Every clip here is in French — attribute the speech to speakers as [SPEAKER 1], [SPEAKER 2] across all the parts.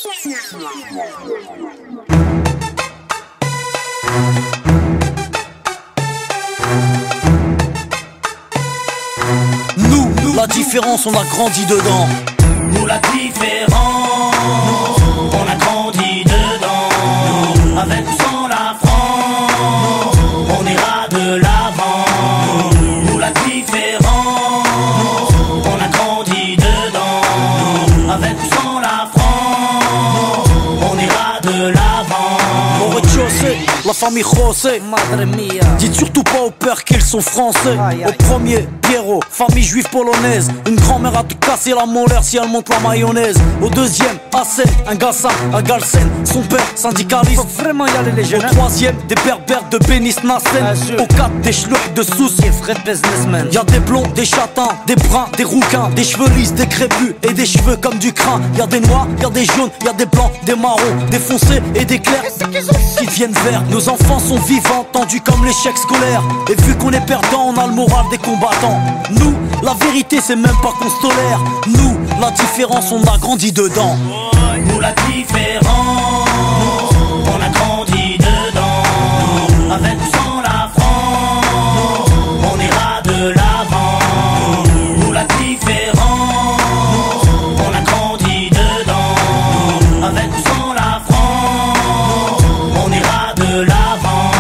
[SPEAKER 1] Nous, la différence, on a grandi dedans.
[SPEAKER 2] Nous, la différence, on a grandi dedans. Avec ou sans la France, on ira de l'avant. Nous, la différence, on a grandi dedans. Avec ou sans la France, on ira de l'avant.
[SPEAKER 1] Au rez-de-chaussée, la famille José, madre mia. Dites surtout pas au père qu'ils sont français. Au premier, Pierrot, famille juive polonaise. Une grand-mère a te casser la molaire si elle monte la mayonnaise. Au deuxième, Hassen, un Gassan à Galsen. Son père, syndicaliste. Faut vraiment y aller les jeunes. Au troisième, des berbères de Bénis Nassen. Au quatre, des schlucks de Sousse. Y'a des blonds, des châtains, des bruns, des rouquins, des cheveux lisses, des crépus et des cheveux comme du crin. Y'a des noirs, y'a des jaunes, y'a des blancs, des marrons, des foncés et des clairs qui deviennent verts. Nos enfants sont vivants, tendus comme l'échec scolaire. Et vu qu'on est perdant, on a le moral des combattants. Nous, la vérité c'est même pas qu'on se tolère. Nous, la différence, on a grandi dedans.
[SPEAKER 2] Nous, la différence, on a grandi dedans. Avec ou sans la France, on ira de l'avant. Nous, la différence, on a grandi dedans. Avec ou sans la France, on ira de l'avant.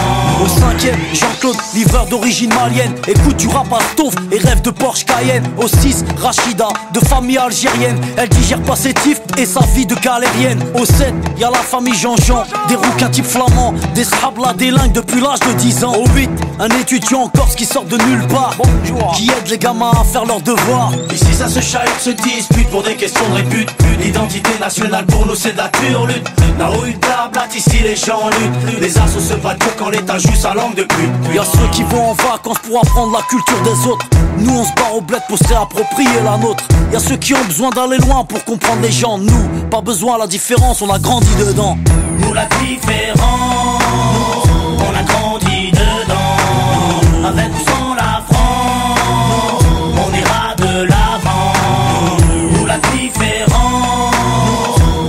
[SPEAKER 1] Au cinquième, Jean-Claude, livreur d'origine malienne. Écoute du rap à Stouff et rêve de Porsche Cayenne. Au 6, Rachida, de famille algérienne. Elle digère pas ses tifs et sa vie de galérienne. Au 7, y'a la famille Jean-Jean, des rouquins type flamands, des srablas délingues depuis l'âge de 10 ans. Au 8, un étudiant en Corse qui sort de nulle part, qui aide les gamins à faire leurs devoirs.
[SPEAKER 2] Ici ça se chahute, se dispute pour des questions de répute. L'identité nationale pour nous c'est de la turlute. La rue blablate, ici les gens luttent. Les assos se battent que quand l'état joue sa langue de pute.
[SPEAKER 1] Y'a ceux qui vont en vacances pour apprendre la culture des autres. Nous on se barre au bled pour se réapproprier la nôtre. Y'a ceux qui ont besoin d'aller loin pour comprendre les gens. Nous, pas besoin, la différence, on a grandi dedans.
[SPEAKER 2] Nous, la différence, on a grandi dedans. Avec ou sans la France, on ira de l'avant. Nous, la différence,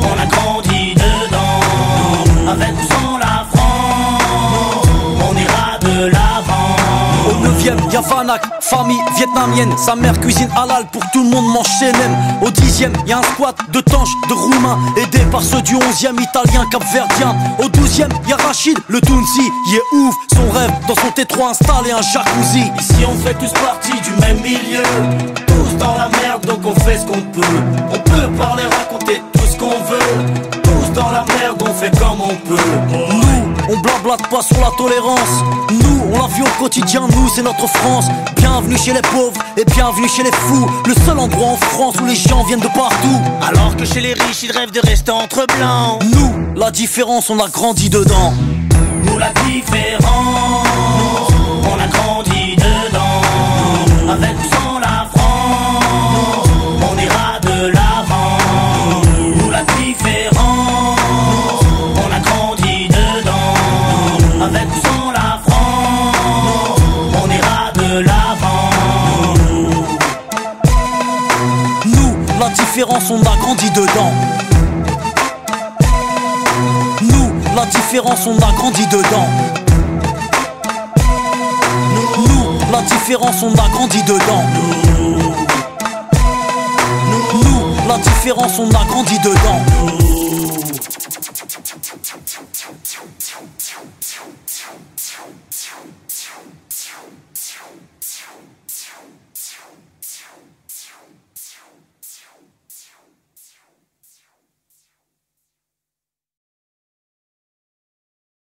[SPEAKER 2] on a grandi dedans. Avec ou sans la France, on ira de l'avant.
[SPEAKER 1] Au 9ème, y'a Vanak, famille vietnamienne. Sa mère cuisine halal pour que tout le monde mange chez Nem. Au 10ème, y'a un squat de tanches, de roumains, aidé par ceux du 11ème, italien, capverdien. Au 12ème, y'a Rachid, le Tounsi, il est ouf. Son rêve, dans son T3 installé un jacuzzi.
[SPEAKER 2] Ici on fait tous partie du même milieu. Tous dans la merde, donc on fait ce qu'on peut. On peut parler, raconter tout ce qu'on veut. Tous dans la merde, on fait comme on peut.
[SPEAKER 1] Nous, on blablate pas sur la tolérance. Nous, on la vit au quotidien, nous, c'est notre France. Bienvenue chez les pauvres et bienvenue chez les fous. Le seul endroit en France où les gens viennent de partout.
[SPEAKER 2] Alors que chez les riches, ils rêvent de rester entre blancs.
[SPEAKER 1] Nous, la différence, on a grandi dedans.
[SPEAKER 2] Nous, la différence, on a grandi dedans. Avec ou sans la France, on ira de l'avant. Nous, la différence, on a grandi dedans. Avec ou sans la France, on ira de l'avant.
[SPEAKER 1] Nous, la différence, on a grandi dedans. Nous, la différence, on a grandi dedans. Nous, la différence, on a grandi dedans. Nous, la différence, on a grandi dedans.